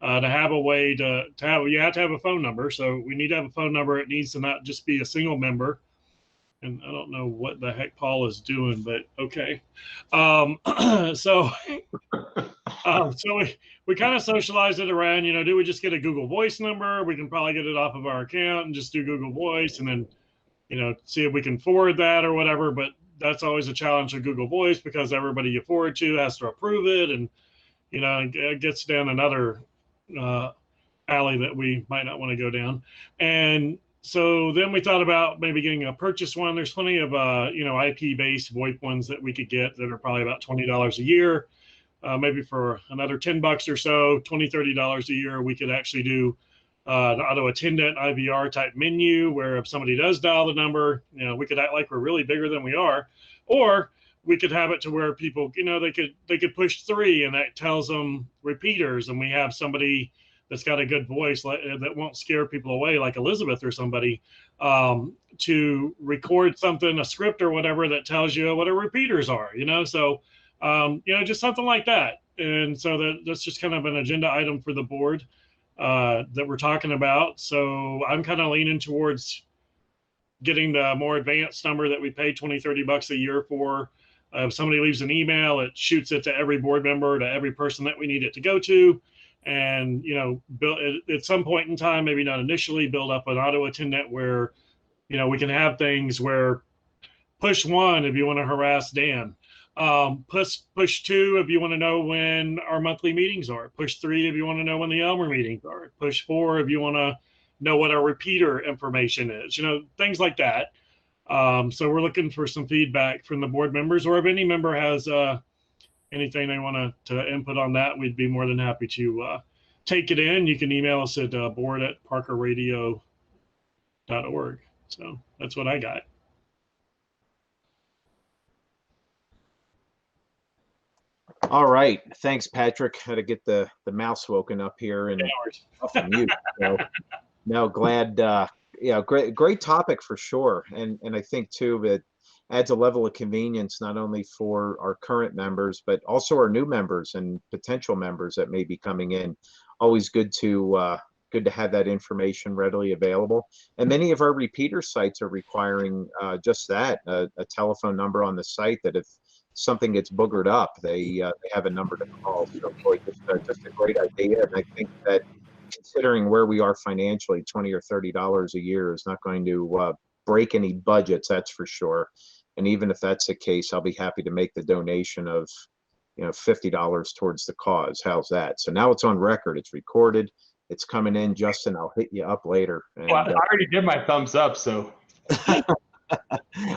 to have a way to have, you have to have a phone number. So we need to have a phone number. It needs to not just be a single member. And I don't know what the heck Paul is doing, but okay. So we kind of socialized it around, you know, do we just get a Google Voice number? We can probably get it off of our account and just do Google Voice and then, you know, see if we can forward that or whatever. But that's always a challenge with Google Voice because everybody you forward to has to approve it. And, you know, it gets down another alley that we might not want to go down. And so then we thought about maybe getting a purchase one. There's plenty of, you know, IP-based VoIP ones that we could get that are probably about $20 a year. Maybe for another $10 or so, $20, $30 a year, we could actually do an auto attendant IVR type menu where if somebody does dial the number, you know, we could act like we're really bigger than we are, or we could have it to where people, you know, they could push 3 and that tells them repeaters, and we have somebody that's got a good voice that won't scare people away, like Elizabeth or somebody, to record something, a script or whatever that tells you what our repeaters are, you know, so. You know, just something like that. And so that's just kind of an agenda item for the board that we're talking about. So I'm kind of leaning towards getting the more advanced number that we pay $20, $30 a year for. If somebody leaves an email, it shoots it to every board member, to every person that we need it to go to. And, you know, at some point in time, maybe not initially, build up an auto attendant where, you know, we can have things where push 1 if you want to harass Dan. Push 2 if you want to know when our monthly meetings are. Push 3 if you want to know when the Elmer meetings are. Push 4 if you want to know what our repeater information is. You know, things like that. So we're looking for some feedback from the board members, or if any member has anything they want to input on that, we'd be more than happy to take it in. You can email us at board@parkerradio.org. So that's what I got.
All right. Thanks, Patrick. Had to get the mouse woken up here and off of mute. So, no, glad. Yeah, great topic for sure. And I think too that adds a level of convenience not only for our current members but also our new members and potential members that may be coming in. Always good to have that information readily available. And many of our repeater sites are requiring just that, a telephone number on the site that if something gets boogered up, they have a number to call. So boy, just a great idea. And I think that considering where we are financially, $20 or $30 a year is not going to break any budgets, that's for sure. And even if that's the case, I'll be happy to make the donation of, $50 towards the cause. How's that? So now it's on record. It's recorded. It's coming in. Justin, I'll hit you up later. And,
well, I already did my thumbs up, so.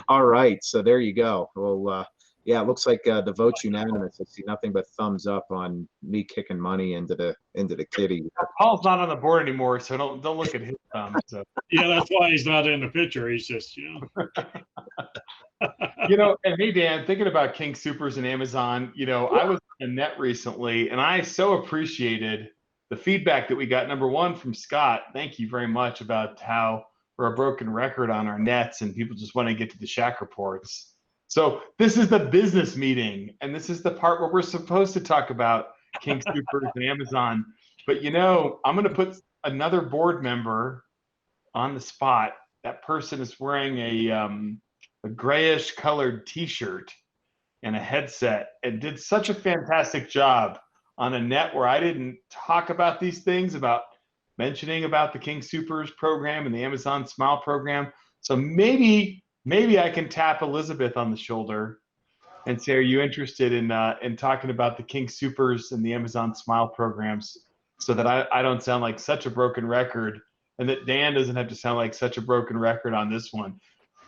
All right. So there you go. Well, yeah, it looks like the vote's unanimous. I see nothing but thumbs up on me kicking money into the kitty.
Paul's not on the board anymore, so don't look at his thumbs. So.
Yeah, that's why he's not in the picture. He's just,
And hey, Dan, thinking about King Supers and Amazon, I was on the net recently, and I so appreciated the feedback that we got. Number one, from Scott. Thank you very much about how we're a broken record on our nets, and people just want to get to the Shack reports. So this is the business meeting, and this is the part where we're supposed to talk about King Supers and Amazon. But I'm going to put another board member on the spot. That person is wearing a grayish colored T-shirt and a headset, and did such a fantastic job on a net where I didn't talk about these things, about mentioning about the King Supers program and the Amazon Smile program. So maybe I can tap Elizabeth on the shoulder and say, are you interested in talking about the King Supers and the Amazon Smile programs, so that I don't sound like such a broken record, and that Dan doesn't have to sound like such a broken record on this one.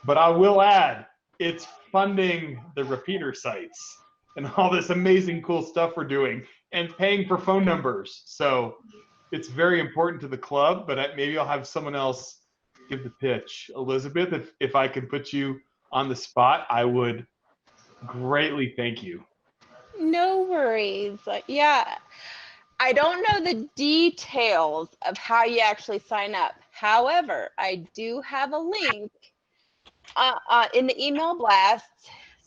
But I will add, it's funding the repeater sites and all this amazing cool stuff we're doing, and paying for phone numbers. So it's very important to the club, but maybe I'll have someone else give the pitch. Elizabeth, if I could put you on the spot, I would greatly thank you.
No worries. Yeah, I don't know the details of how you actually sign up. However, I do have a link in the email blast.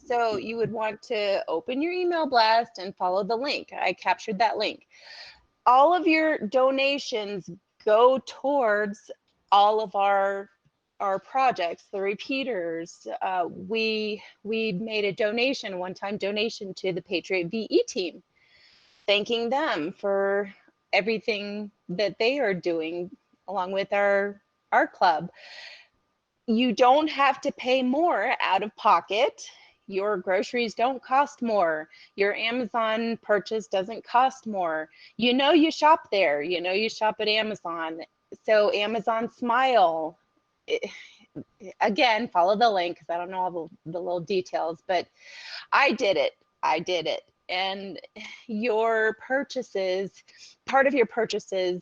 So you would want to open your email blast and follow the link. I captured that link. All of your donations go towards all of our projects, the repeaters. We made a one-time donation to the Patriot VE team, thanking them for everything that they are doing along with our club. You don't have to pay more out of pocket. Your groceries don't cost more. Your Amazon purchase doesn't cost more. You shop there. You shop at Amazon. So Amazon Smile, again, follow the link, because I don't know all the little details, but I did it. And your purchases, part of your purchases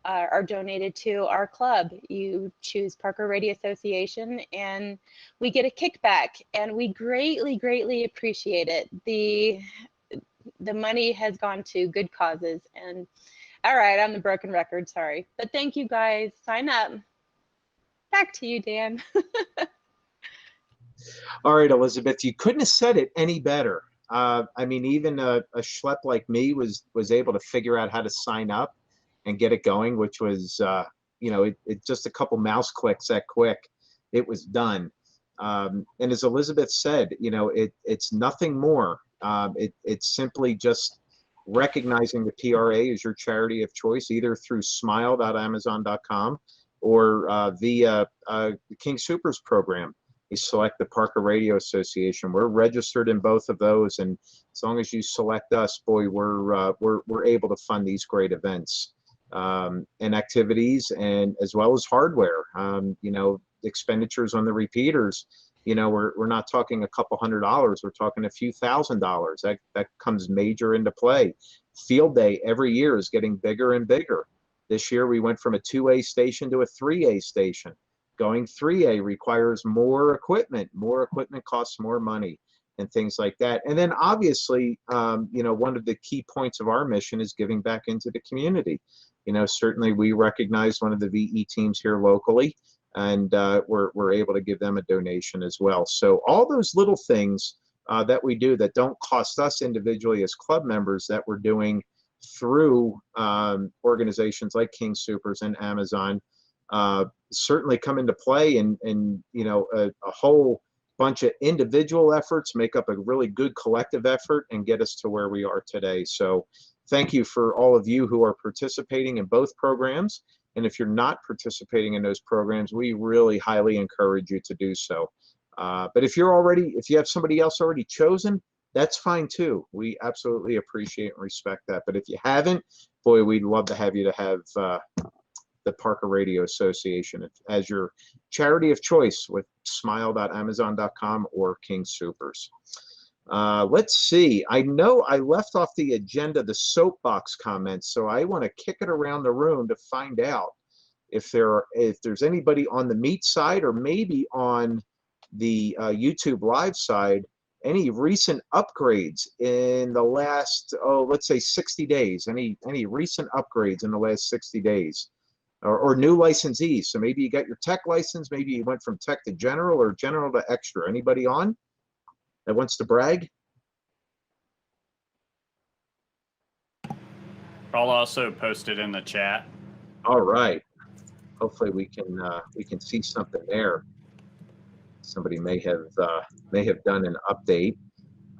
are donated to our club. You choose Parker Radio Association, and we get a kickback, and we greatly appreciate it. The money has gone to good causes. And all right, I'm the broken record, sorry, but thank you guys. Sign up. Back to you, Dan.
All right, Elizabeth, you couldn't have said it any better. I mean, even a schlep like me was able to figure out how to sign up and get it going, which was, it just a couple mouse clicks that quick, it was done. And as Elizabeth said, it's nothing more. It's simply just recognizing the PRA as your charity of choice, either through smile.amazon.com or via the King Supers program. You select the Parker Radio Association. We're registered in both of those, and as long as you select us, boy, we're able to fund these great events and activities, and as well as hardware. Expenditures on the repeaters. We're not talking a couple $100. We're talking a few $1,000s. That comes major into play. Field day every year is getting bigger and bigger. This year we went from a 2A station to a 3A station. Going 3A requires more equipment. More equipment costs more money and things like that. And then obviously, one of the key points of our mission is giving back into the community. Certainly we recognize one of the VE teams here locally, and we're able to give them a donation as well. So all those little things that we do that don't cost us individually as club members, that we're doing through organizations like King Supers and Amazon, certainly come into play, and a whole bunch of individual efforts make up a really good collective effort and get us to where we are today. So thank you for all of you who are participating in both programs. And if you're not participating in those programs, we really highly encourage you to do so. But if you have somebody else already chosen, that's fine too. We absolutely appreciate and respect that. But if you haven't, boy, we'd love to have you to have the Parker Radio Association as your charity of choice with smile.amazon.com or King Soopers. Let's see. I know I left off the agenda the soapbox comments, so I want to kick it around the room to find out if there's anybody on the meat side or maybe on the YouTube live side, any recent upgrades in the last, let's say 60 days, any recent upgrades in the last 60 days, or new licensees. So maybe you got your tech license, maybe you went from tech to general or general to extra. Anybody on that wants to brag?
I'll also post it in the chat.
All right. Hopefully we can see something there. Somebody may have done an update.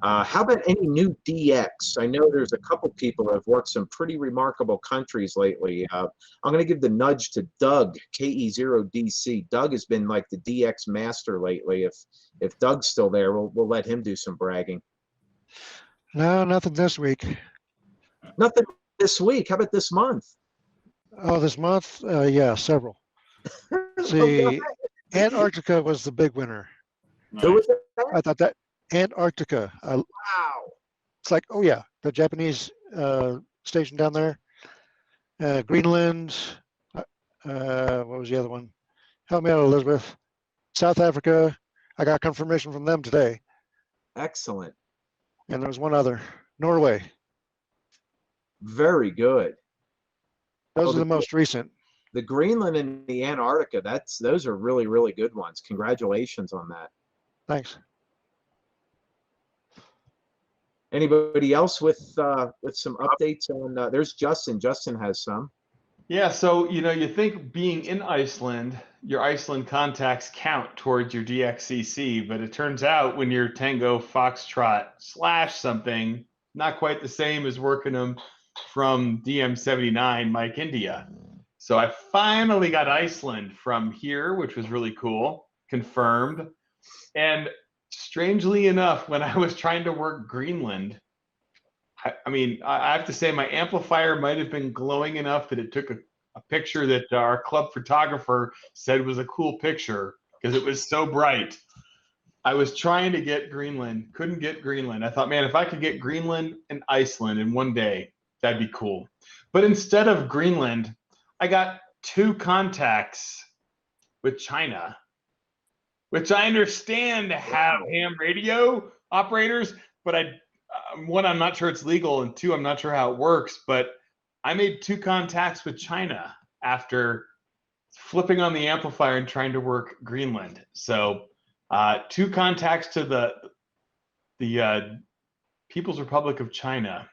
How about any new DX? I know there's a couple people that have worked some pretty remarkable countries lately. I'm going to give the nudge to Doug, KE0DC. Doug has been like the DX master lately. If Doug's still there, we'll let him do some bragging.
No, nothing this week.
Nothing this week. How about this month?
Oh, this month? Yeah, several. See, Antarctica was the big winner.
Who was that?
I thought that Antarctica.
Wow.
It's like, oh yeah, the Japanese station down there. Greenland. What was the other one? Help me out, Elizabeth. South Africa. I got confirmation from them today.
Excellent.
And there was one other. Norway.
Very good.
Those are the most recent.
The Greenland and the Antarctica, those are really, really good ones. Congratulations on that.
Thanks.
Anybody else with some updates on? There's Justin. Justin has some.
Yeah, so you think being in Iceland, your Iceland contacts count towards your DXCC, but it turns out when you're Tango Foxtrot / something, not quite the same as working them from DM79 Mike India. So I finally got Iceland from here, which was really cool, confirmed. And strangely enough, when I was trying to work Greenland, I have to say my amplifier might have been glowing enough that it took a picture that our club photographer said was a cool picture because it was so bright. I was trying to get Greenland, couldn't get Greenland. I thought, man, if I could get Greenland and Iceland in one day, that'd be cool. But instead of Greenland, I got 2 contacts with China, which I understand have ham radio operators, but one, I'm not sure it's legal, and 2, I'm not sure how it works, but I made 2 contacts with China after flipping on the amplifier and trying to work Greenland. So 2 contacts to the People's Republic of China.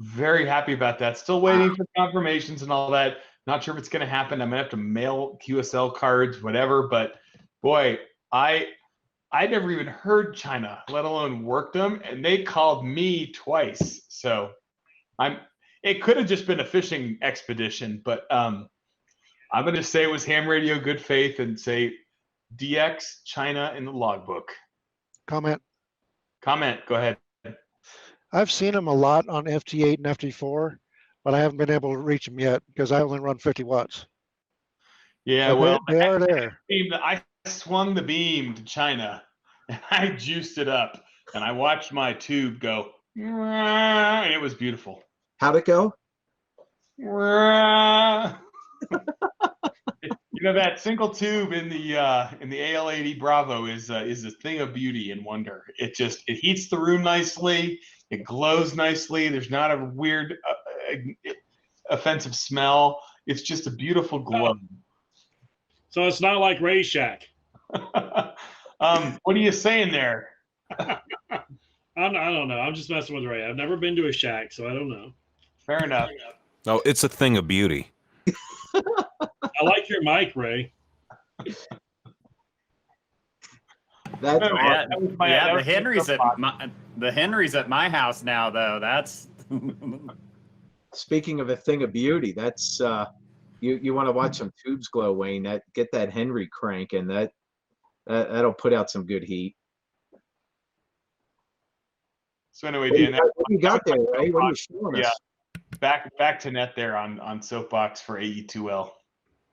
Very happy about that. Still waiting for confirmations and all that. Not sure if it's going to happen. I'm going to have to mail QSL cards, whatever. But boy, I never even heard China, let alone worked them, and they called me twice. So it could have just been a fishing expedition, but I'm going to say it was ham radio good faith and say DX China in the logbook.
Comment.
Go ahead.
I've seen them a lot on FT8 and FT4, but I haven't been able to reach them yet because I only run 50 watts.
Yeah,
but
well,
they are there.
I swung the beam to China and I juiced it up and I watched my tube go, and it was beautiful.
How'd it go?
That single tube in the AL80 Bravo is a thing of beauty and wonder. It heats the room nicely. It glows nicely. There's not a weird offensive smell. It's just a beautiful glow.
So it's not like Ray Shack.
What are you saying there?
I don't know. I'm just messing with Ray. I've never been to a shack, so I don't know.
Fair enough.
Oh, it's a thing of beauty.
I like your mic, Ray.
That's
the Henry's at my house now, though. That's
speaking of a thing of beauty. That's you want to watch some tubes glow, Wayne. Get that Henry crank, and that'll put out some good heat.
So anyway,
What do
Dan,
what do you got there, Ray? What are you showing us?
back to net there on Soapbox for AE2L.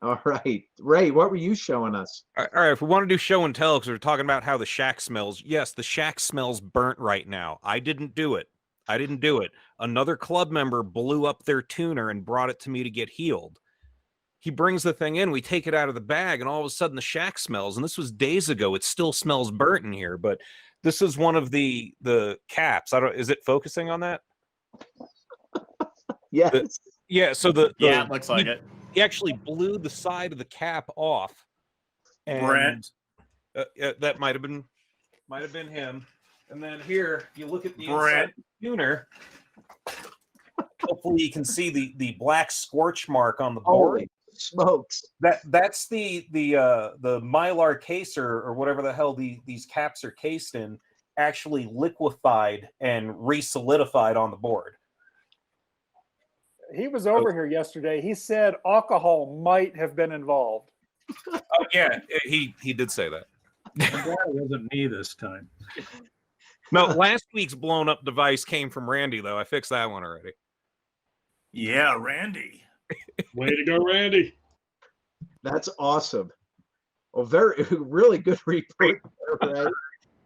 All right. Ray, what were you showing us?
All right, if we want to do show and tell, because we're talking about how the shack smells. Yes, the shack smells burnt right now. I didn't do it. Another club member blew up their tuner and brought it to me to get healed. He brings the thing in, we take it out of the bag, and all of a sudden the shack smells. And this was days ago. It still smells burnt in here, but this is one of the caps. Is it focusing on that?
Yes.
Yeah, so
Yeah, it looks like it.
He actually blew the side of the cap off. And that might have been him. And then here, if you look at the inside of the tuner, hopefully you can see the black scorch mark on the board.
Holy smokes.
That's the Mylar case or whatever the hell these caps are cased in, actually liquefied and re-solidified on the board.
He was over here yesterday. He said alcohol might have been involved.
Oh yeah, he did say that.
That wasn't me this time.
No, last week's blown up device came from Randy though. I fixed that one already.
Yeah, Randy.
Way to go, Randy.
That's awesome. Well, really good report there, Ray.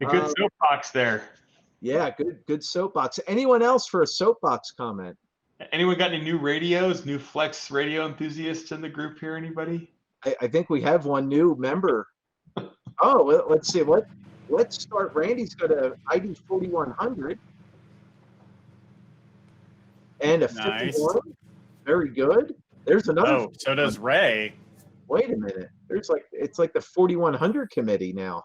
A good soapbox there.
Yeah, good soapbox. Anyone else for a soapbox comment?
Anyone got any new radios, new Flex radio enthusiasts in the group here? Anybody?
I think we have one new member. Oh, well, let's see. Let's start. Randy's got a ID 4100 and a 51. Very good. There's another.
Oh, so does Ray.
Wait a minute. It's like the 4100 committee now.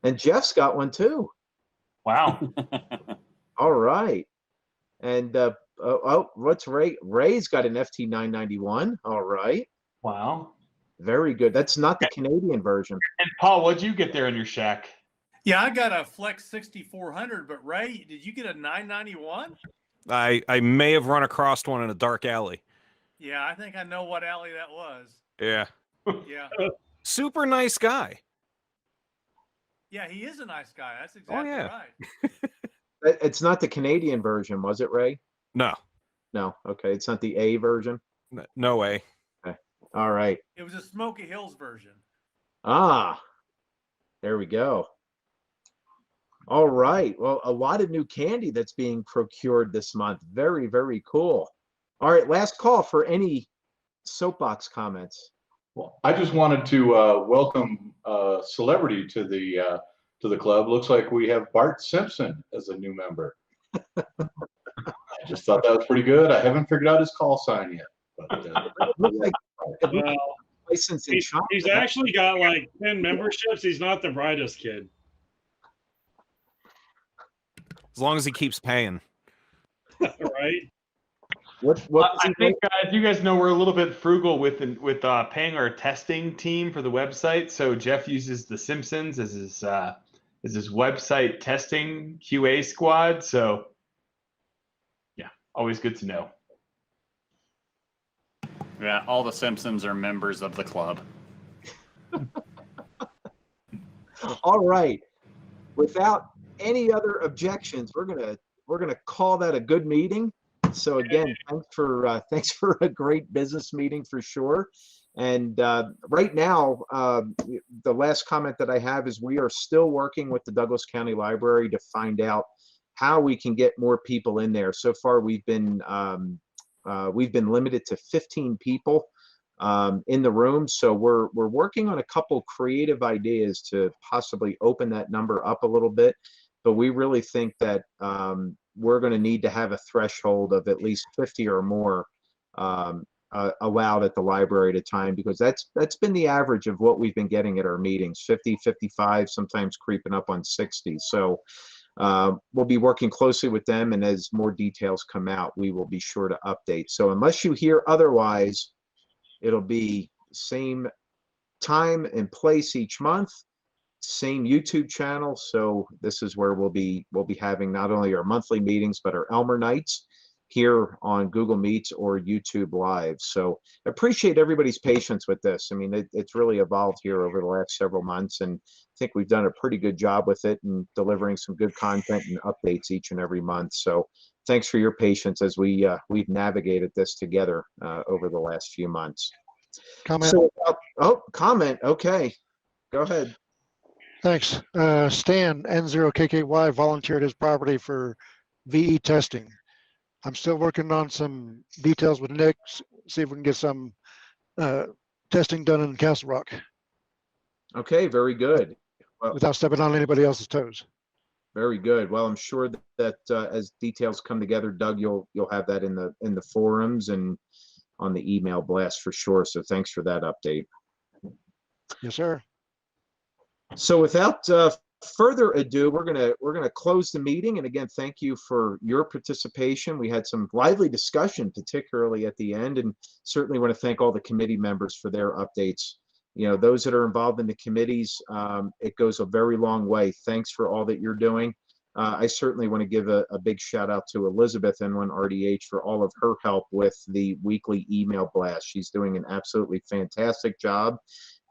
And Jeff's got one too.
Wow.
All right. And what's Ray? Ray's got an FT991. All right.
Wow.
Very good. That's not the Canadian version.
And Paul, what'd you get there in your shack?
Yeah, I got a Flex 6400, but Ray, did you get a 991?
I may have run across one in a dark alley.
Yeah, I think I know what alley that was.
Yeah.
Yeah.
Super nice guy.
Yeah, he is a nice guy. That's exactly right.
It's not the Canadian version, was it, Ray?
No.
No. Okay. It's not the A version.
No way.
Okay. All right.
It was a Smoky Hills version.
Ah, there we go. All right. Well, a lot of new candy that's being procured this month. Very, very cool. All right. Last call for any soapbox comments.
Well, I just wanted to welcome a celebrity to the club. Looks like we have Bart Simpson as a new member. I just thought that was pretty good. I haven't figured out his call sign yet. But,
Well,
license in China.
he's actually got like 10 memberships. He's not the brightest kid.
As long as he keeps paying.
Right?
I think, as you guys know, we're a little bit frugal with paying our testing team for the website. So Jeff uses The Simpsons as his website testing QA squad. So yeah, always good to know.
Yeah, all the Simpsons are members of the club.
All right. Without any other objections, we're gonna call that a good meeting. So again, thanks for a great business meeting for sure. And right now, the last comment that I have is we are still working with the Douglas County Library to find out how we can get more people in there. So far, we've been limited to 15 people in the room. So we're working on a couple creative ideas to possibly open that number up a little bit. But we really think that we're going to need to have a threshold of at least 50 or more allowed at the library at a time, because that's been the average of what we've been getting at our meetings, 50, 55, sometimes creeping up on 60. So we'll be working closely with them, and as more details come out, we will be sure to update. So unless you hear otherwise, it'll be same time and place each month, same YouTube channel. So this is where we'll be having not only our monthly meetings, but our Elmer nights. here on Google Meets or YouTube Live. So appreciate everybody's patience with this. I mean, it's really evolved here over the last several months, and I think we've done a pretty good job with it and delivering some good content and updates each and every month. So thanks for your patience as we've navigated this together over the last few months.
Comment.
So, comment. Okay, go ahead.
Thanks. Stan, N0KKY, volunteered his property for VE testing. I'm still working on some details with Nick, see if we can get some testing done in Castle Rock.
Okay, very good. Well,
without stepping on anybody else's toes.
very good. Well, I'm sure that as details come together, Doug, you'll have that in the forums and on the email blast for sure. So thanks for that update.
Yes, sir.
So without further ado, we're gonna close the meeting. And again, thank you for your participation. We had some lively discussion, particularly at the end, and certainly want to thank all the committee members for their updates. You know, those that are involved in the committees, it goes a very long way. Thanks for all that you're doing. I certainly want to give a big shout out to Elizabeth N1RDH for all of her help with the weekly email blast. She's doing an absolutely fantastic job.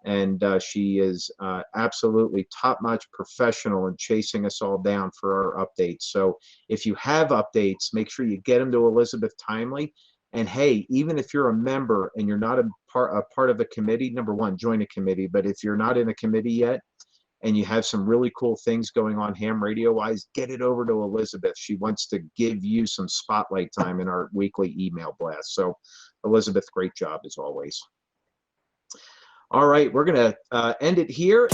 And she is absolutely top-notch professional in chasing us all down for our updates. So if you have updates, make sure you get them to Elizabeth timely. And hey, even if you're a member and you're not a part of a committee, number one, join a committee. But if you're not in a committee yet and you have some really cool things going on ham radio-wise, get it over to Elizabeth. She wants to give you some spotlight time in our weekly email blast. So Elizabeth, great job as always. All right, we're going to end it here.